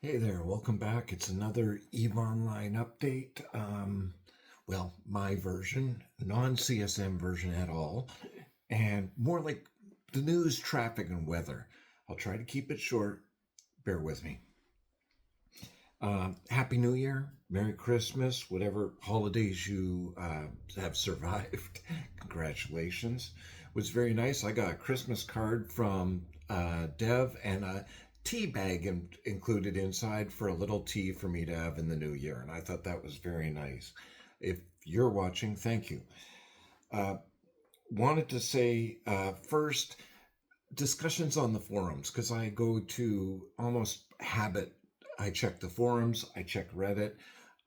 Hey there, welcome back. It's another EVE Online update. My version, non CSM version at all, and more like the news, traffic, and weather. I'll try to keep it short. Bear with me. Happy New Year, Merry Christmas, whatever holidays you have survived. Congratulations. It was very nice. I got a Christmas card from Dev and a tea bag included inside for a little tea for me to have in the new year. And I thought that was very nice. If you're watching, thank you. Uh, Wanted to say first, discussions on the forums, because I go to almost habit. I check the forums, I check Reddit,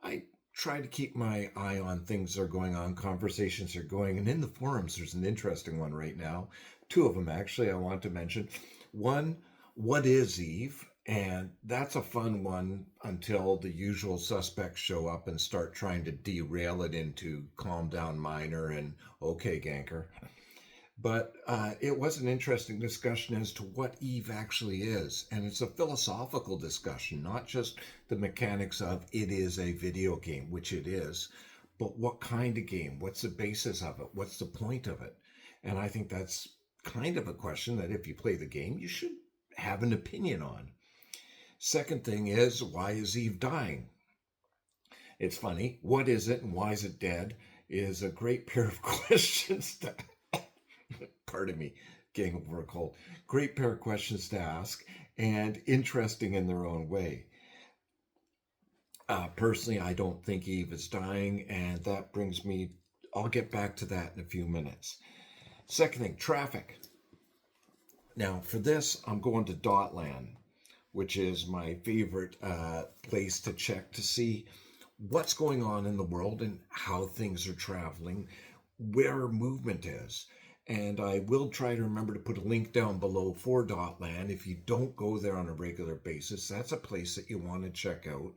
I try to keep my eye on things that are going on, conversations are going, and in the forums there's an interesting one right now. Two of them actually I want to mention. One, what is Eve? And that's a fun one until the usual suspects show up and start trying to derail it into calm down miner and okay ganker. But it was an interesting discussion as to what Eve actually is. And it's a philosophical discussion, not just the mechanics of it is a video game, which it is, but what kind of game? What's the basis of it? What's the point of it? And I think that's kind of a question that if you play the game, you should have an opinion on. Second thing is, why is Eve dying? It's funny. What is it and why is it dead? Is a great pair of questions to pardon me, getting over a cold. Great pair of questions to ask and interesting in their own way. Personally, I don't think Eve is dying, and that brings me, I'll get back to that in a few minutes. Second thing, traffic. Now, for this, I'm going to Dotland, which is my favorite place to check to see what's going on in the world and how things are traveling, where movement is. And I will try to remember to put a link down below for Dotland. If you don't go there on a regular basis, that's a place that you want to check out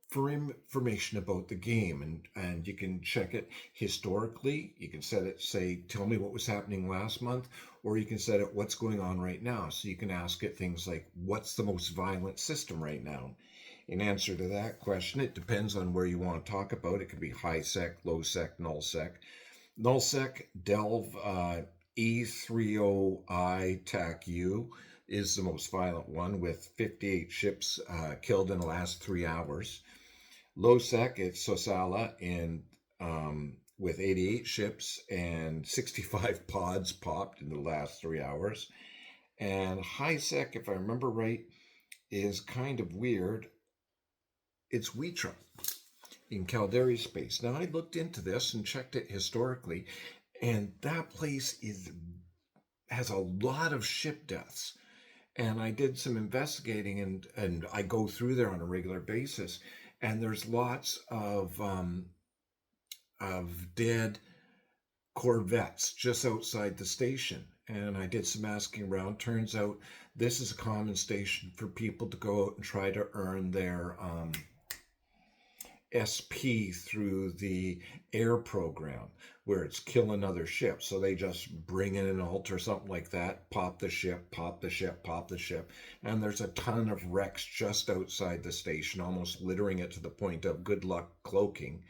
for information about the game. And you can check it historically. You can set it, say, tell me what was happening last month, or you can set it what's going on right now. So you can ask it things like, what's the most violent system right now? In answer to that question, it depends on where you want to talk about. It could be high sec, low sec, null sec. Nullsec Delve E30I TAC U is the most violent one with 58 ships killed in the last 3 hours. Lowsec, it's Sosala with 88 ships and 65 pods popped in the last 3 hours. And HighSec, if I remember right, is kind of weird. It's Weetra in Caldari space. Now, I looked into this and checked it historically, and that place has a lot of ship deaths. And I did some investigating, and I go through there on a regular basis, and there's lots of dead corvettes just outside the station. And I did some asking around. Turns out this is a common station for people to go out and try to earn their SP through the air program where it's kill another ship. So they just bring in an alt or something like that, pop the ship, pop the ship, pop the ship. And there's a ton of wrecks just outside the station, almost littering it to the point of good luck cloaking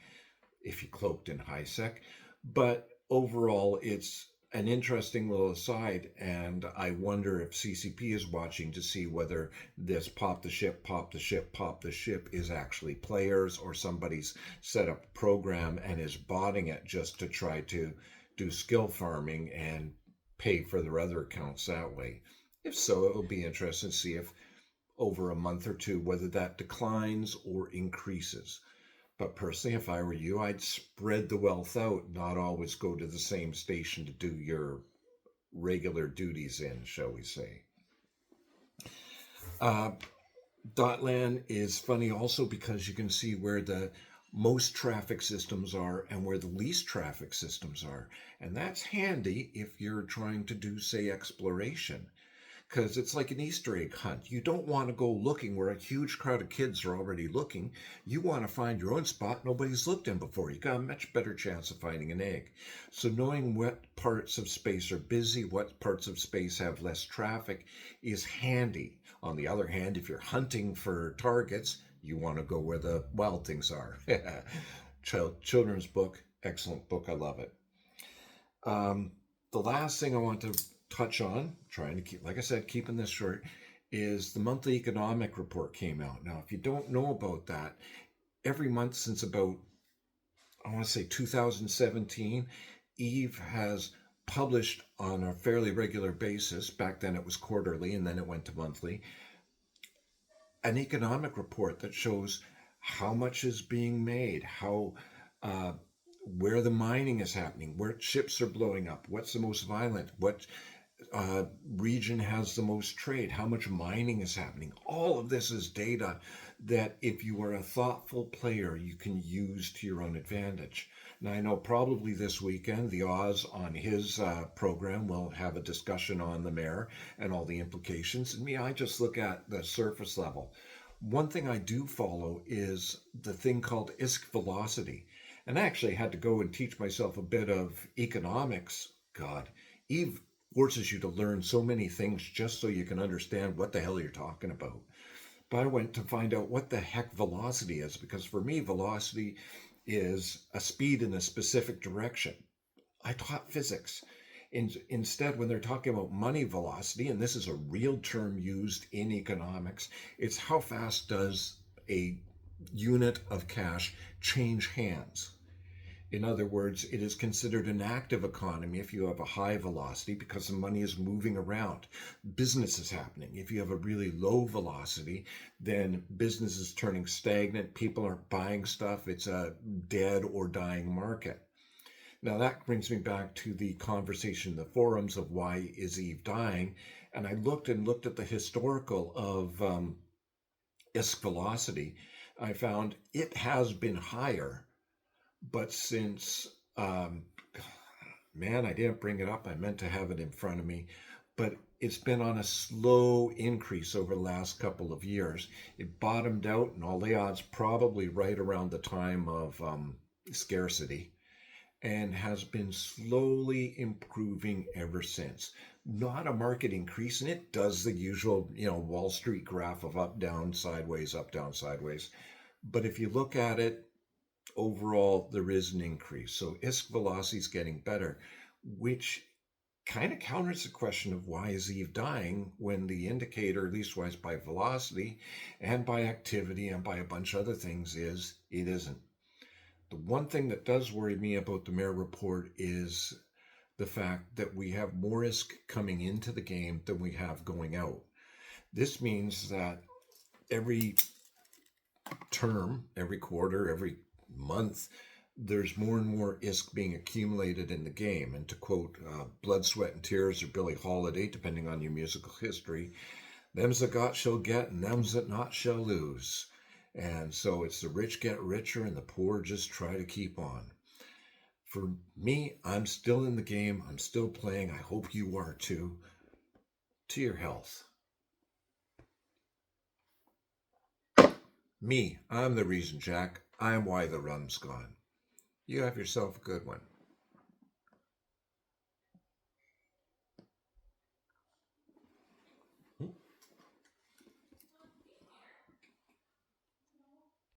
if you cloaked in high sec. But overall, it's an interesting little aside, and I wonder if CCP is watching to see whether this pop the ship, pop the ship, pop the ship is actually players or somebody's set up a program and is botting it just to try to do skill farming and pay for their other accounts that way. If so, it will be interesting to see if over a month or two whether that declines or increases. But personally, if I were you, I'd spread the wealth out, not always go to the same station to do your regular duties in, shall we say. Uh, Dotland is funny also because you can see where the most traffic systems are and where the least traffic systems are. And that's handy if you're trying to do, say, exploration, because it's like an Easter egg hunt. You don't want to go looking where a huge crowd of kids are already looking. You want to find your own spot nobody's looked in before. You got a much better chance of finding an egg. So knowing what parts of space are busy, what parts of space have less traffic is handy. On the other hand, if you're hunting for targets, you want to go where the wild things are. Children's book, excellent book. I love it. Um, the last thing I want to touch on, trying to keep, like I said, keeping this short, is the monthly economic report came out. Now, if you don't know about that, every month since about, I want to say 2017, Eve has published on a fairly regular basis. Back then it was quarterly and then it went to monthly, an economic report that shows how much is being made, how uh, where the mining is happening, where ships are blowing up, what's the most violent, what region has the most trade, how much mining is happening. All of this is data that, if you are a thoughtful player, you can use to your own advantage. Now, I know probably this weekend, the Oz on his program will have a discussion on the mayor and all the implications. And me, I just look at the surface level. One thing I do follow is the thing called ISK velocity. And I actually had to go and teach myself a bit of economics. God, Eve forces you to learn so many things just so you can understand what the hell you're talking about. But I went to find out what the heck velocity is, because for me, velocity is a speed in a specific direction. I taught physics. Instead, when they're talking about money velocity, and this is a real term used in economics, it's how fast does a unit of cash change hands. In other words, it is considered an active economy if you have a high velocity because the money is moving around. Business is happening. If you have a really low velocity, then business is turning stagnant. People aren't buying stuff. It's a dead or dying market. Now that brings me back to the conversation in the forums of why is Eve dying? And I looked at the historical of ISK velocity. I found it has been higher, but since, man, I didn't bring it up. I meant to have it in front of me, but it's been on a slow increase over the last couple of years. It bottomed out, and all the odds, probably right around the time of scarcity, and has been slowly improving ever since. Not a market increase, and it does the usual, Wall Street graph of up, down, sideways, up, down, sideways. But if you look at it, overall, there is an increase. So ISK velocity is getting better, which kind of counters the question of why is Eve dying when the indicator, at least wise by velocity and by activity and by a bunch of other things, is it isn't. The one thing that does worry me about the mayor report is the fact that we have more ISK coming into the game than we have going out. This means that every term, every quarter, every month, there's more and more ISK being accumulated in the game. And to quote Blood, Sweat, and Tears or Billie Holiday, depending on your musical history, them's that got shall get and them's that not shall lose. And so it's the rich get richer and the poor just try to keep on. For me, I'm still in the game. I'm still playing. I hope you are too. To your health. Me, I'm the reason, Jack. I'm why the rum's gone. You have yourself a good one.